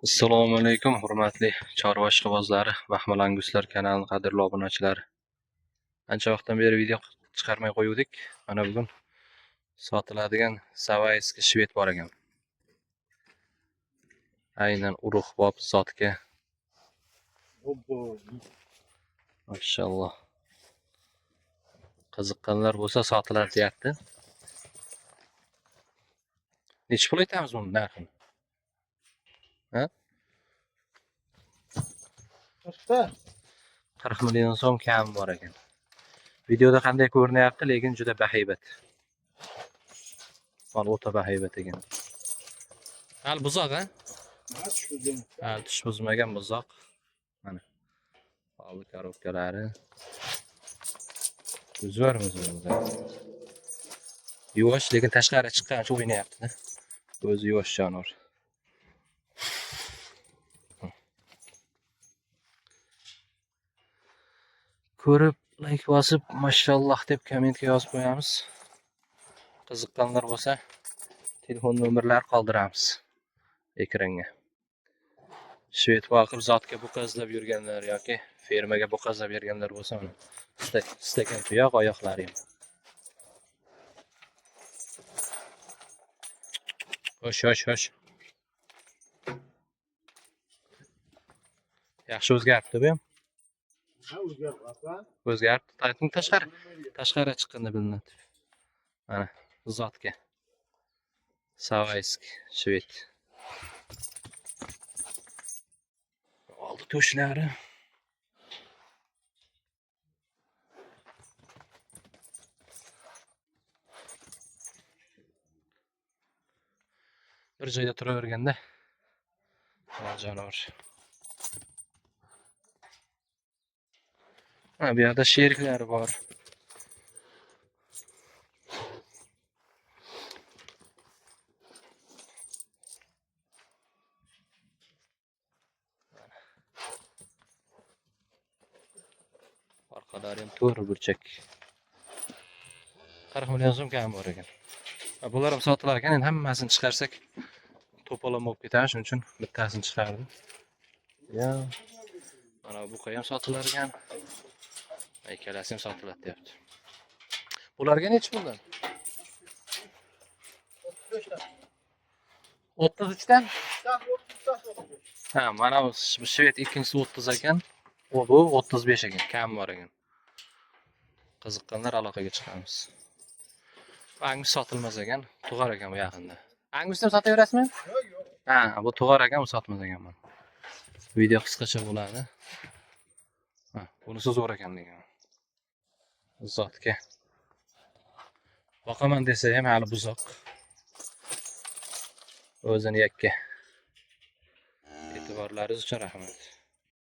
Assalomu alaykum, hurmatli chorva ishqibozlari va Mahmalanguslar kanalining qadrli obunachilari. Ancha vaqtdan beri video chiqarmay qo'yuvdik. Mana bugun sotiladigan savayskiy shved bor ekan. Aynan urug'bob zotga. Mashalloh. Qiziqqanlar bo'lsa sotiladi deyapti. Necha pul aytamiz buni narxini? Ha? 40 million so'm kam bor ekan. Videoda qanday ko'rinyapti, lekin juda bahaybat. Mana o'ta bahaybat ekan. Hal buzoq, ha? Tish buzmagan buzoq. Mana. Oldi korobkalari. O'zvarmiz o'zi. Yuvosh, lekin tashqari chiqqancha o'ynayapti-da. O'zi yuvosh jonivor. Ko'rib, like bosib, mashalloh deb kommentga yozib qo'yamiz. Qiziqqanlar bo'lsa, telefon nomerlari qoldiramiz ekranga. Shved boqib zotga buqazlab yurganlar yoki fermaga buqazlab yurganlar bo'lsa, mana stakan tuyoq oyoqlari ham. Xo'sh. Yaxshi o'zgaribdi bu ham. O'zgaribdi. Tashqari chiqqanda bilinadi. Mana zotga. Savayskiy shved. Oldi to'shlari. Bir joyda turaverganda jonivor. Ha, bu yerda sheriklari bor. Orqalari ham to'g'ri burchak. 40 million so'm kam bor ekan. Bular ham sotilar ekan, endi hammasini chiqarsak to'polon bo'lib ketadi, shuning uchun bittasini chiqardim. Ya, mana bu ham sotilar ekan. Ikkalasi ham sotiladi deyapti. Bularga necha puldan? 33 dan? Ha, mana bu shved ikkinchisi 30 ekan. Bu 35 ekan, kam bor ekan. Qiziqqanlar aloqaga chiqamiz. Angus sotilmas ekan, tug'ar ekan bu yaqinda. Angusni sotaverasizmi? Yo'q. Ha, bu tug'ar ekan, bu sotmas ekan mana. Video qisqacha bo'ladi. Ha, bunisi zo'r ekan degan. Zotga. Boqaman desa ham hali buzoq. O'zini yakka. E'tiborlaringiz uchun rahmat.